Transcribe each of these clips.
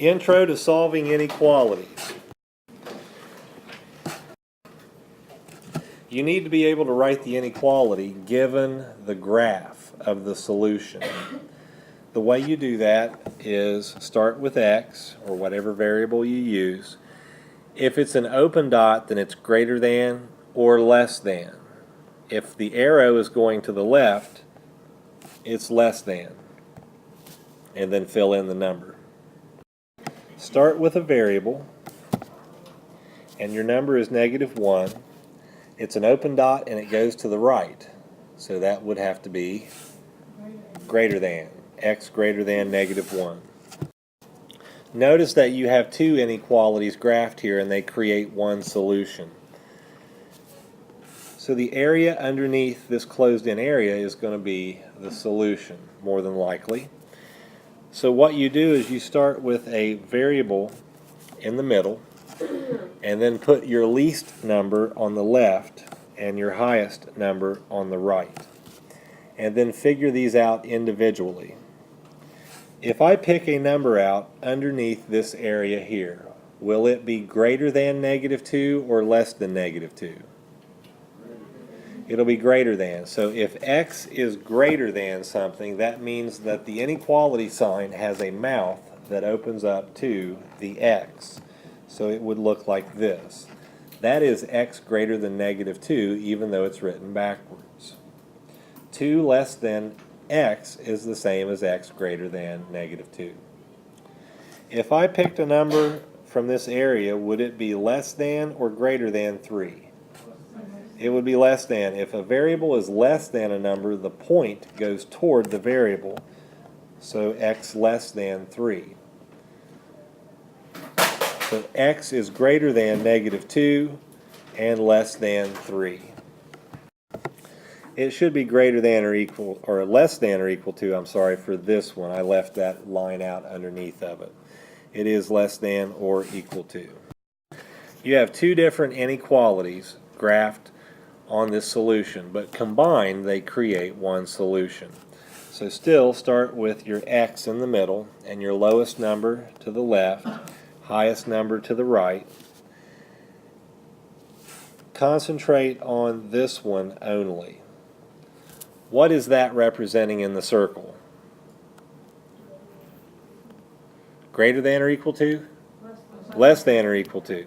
Intro to solving inequalities. You need to be able to write the inequality given the graph of the solution. The way you do that is start with x, or whatever variable you use. If it's an open dot, then it's greater than or less than. If the arrow is going to the left, it's less than. And then fill in the number. Start with a variable, and your number is -1. It's an open dot and it goes to the right, so that would have to be greater than, x greater than -1. Notice that you have two inequalities graphed here and they create one solution. So the area underneath this closed-in area is going to be the solution, more than likely. So what you do is you start with a variable in the middle, and then put your least number on the left and your highest number on the right. And then figure these out individually. If I pick a number out underneath this area here, will it be greater than -2 or less than -2? It'll be greater than. So if x is greater than something, that means that the inequality sign has a mouth that opens up to the x. So it would look like this. That is x greater than -2, even though it's written backwards. 2 less than x is the same as x greater than -2. If I picked a number from this area, would it be less than or greater than 3? It would be less than. If a variable is less than a number, the point goes toward the variable. So x less than 3. So x is greater than -2 and less than 3. It should be greater than or equal, or less than or equal to, I'm sorry, for this one. I left that line out underneath of it. It is less than or equal to. You have two different inequalities graphed on this solution, but combined they create one solution. So still start with your x in the middle and your lowest number to the left, highest number to the right. Concentrate on this one only. What is that representing in the circle? Greater than or equal to? Less than or equal to.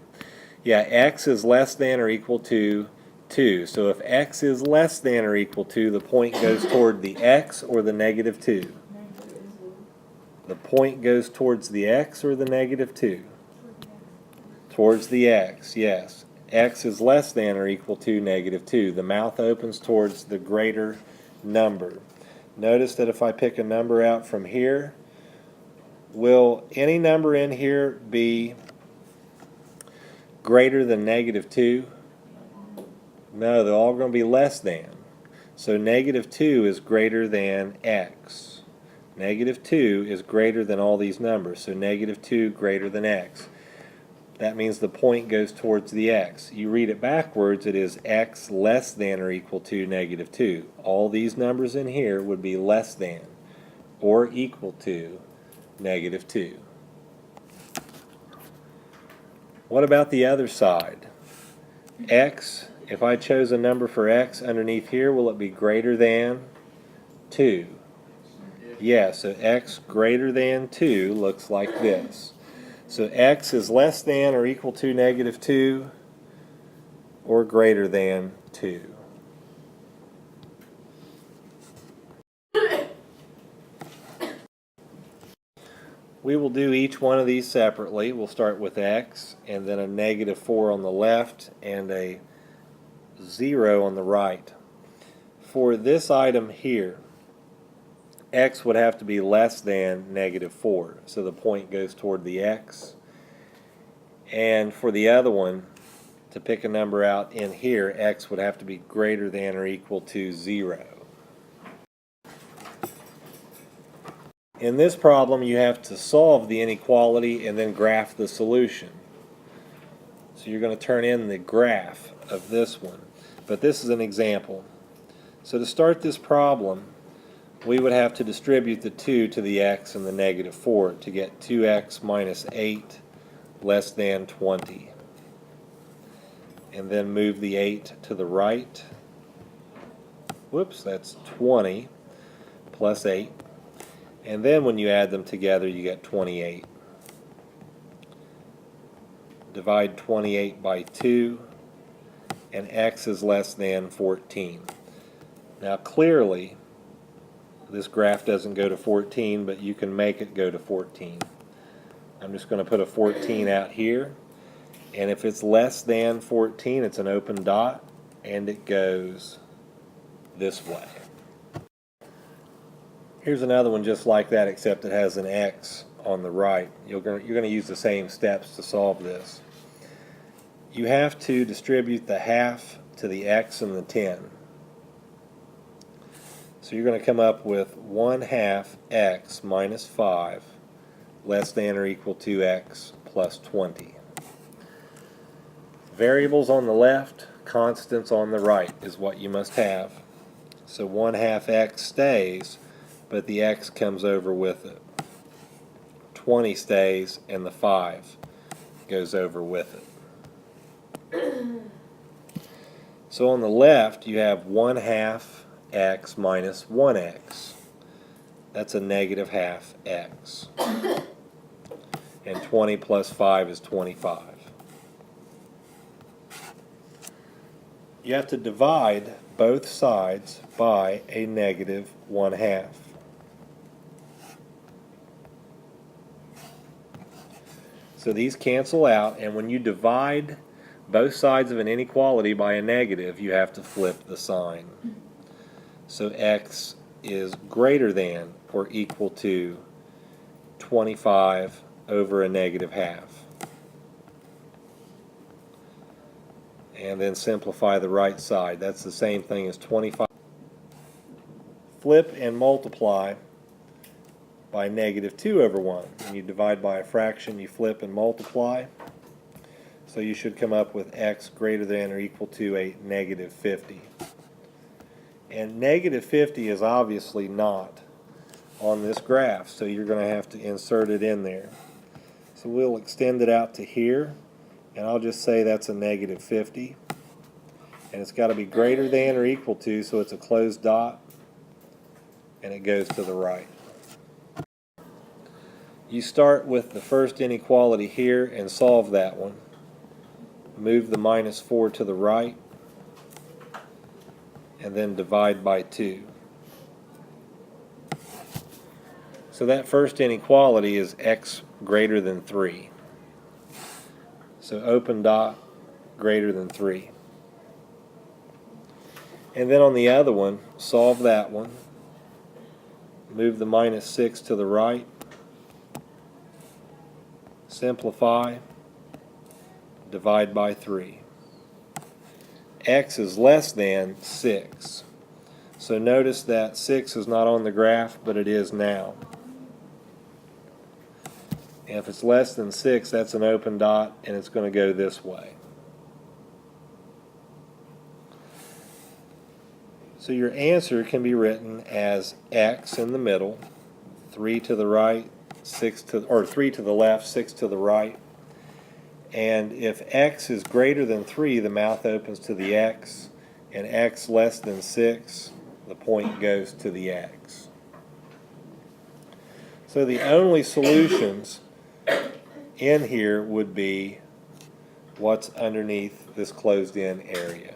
Yeah, x is less than or equal to 2. So if x is less than or equal to, the point goes toward the x or the -2. The point goes towards the x or the -2. Towards the x, yes. X is less than or equal to -2. The mouth opens towards the greater number. Notice that if I pick a number out from here, will any number in here be greater than -2? No, they're all going to be less than. So -2 is greater than x. -2 is greater than all these numbers, so -2 greater than x. That means the point goes towards the x. You read it backwards, it is x less than or equal to -2. All these numbers in here would be less than or equal to -2. What about the other side? X, if I chose a number for x underneath here, will it be greater than 2? Yeah, so x greater than 2 looks like this. So x is less than or equal to -2 or greater than 2. We will do each one of these separately. We'll start with x, and then a -4 on the left and a 0 on the right. For this item here, x would have to be less than -4, so the point goes toward the x. And for the other one, to pick a number out in here, x would have to be greater than or equal to 0. In this problem, you have to solve the inequality and then graph the solution. So you're going to turn in the graph of this one. But this is an example. So to start this problem, we would have to distribute the 2 to the x and the negative 4 to get 2x minus 8 less than 20. And then move the 8 to the right. Whoops, that's 20 plus 8. And then when you add them together, you get 28. Divide 28 by 2, and x is less than 14. Now clearly, this graph doesn't go to 14, but you can make it go to 14. I'm just going to put a 14 out here, and if it's less than 14, it's an open dot, and it goes this way. Here's another one just like that, except it has an x on the right. You're going to use the same steps to solve this. You have to distribute the half to the x and the 10. So you're going to come up with 1/2 x minus 5 less than or equal to x plus 20. Variables on the left, constants on the right is what you must have. So 1/2 x stays, but the x comes over with it. 20 stays, and the 5 goes over with it. So on the left, you have 1/2 x minus 1x. That's a negative half x. And 20 plus 5 is 25. You have to divide both sides by a negative 1/2. So these cancel out, and when you divide both sides of an inequality by a negative, you have to flip the sign. So x is greater than or equal to 25 over a negative half. And then simplify the right side. That's the same thing as 25. Flip and multiply by negative 2 over 1. When you divide by a fraction, you flip and multiply. So you should come up with x greater than or equal to a negative 50. And negative 50 is obviously not on this graph, so you're going to have to insert it in there. So we'll extend it out to here, and I'll just say that's a negative 50. And it's got to be greater than or equal to, so it's a closed dot, and it goes to the right. You start with the first inequality here and solve that one. Move the minus 4 to the right, and then divide by 2. So that first inequality is x greater than 3. So open dot, greater than 3. And then on the other one, solve that one. Move the minus 6 to the right. Simplify. Divide by 3. X is less than 6. So notice that 6 is not on the graph, but it is now. And if it's less than 6, that's an open dot, and it's going to go this way. So your answer can be written as x in the middle, 3 to the right, 3 to the left, 6 to the right. And if x is greater than 3, the mouth opens to the x, and x less than 6, the point goes to the x. So the only solutions in here would be what's underneath this closed-in area.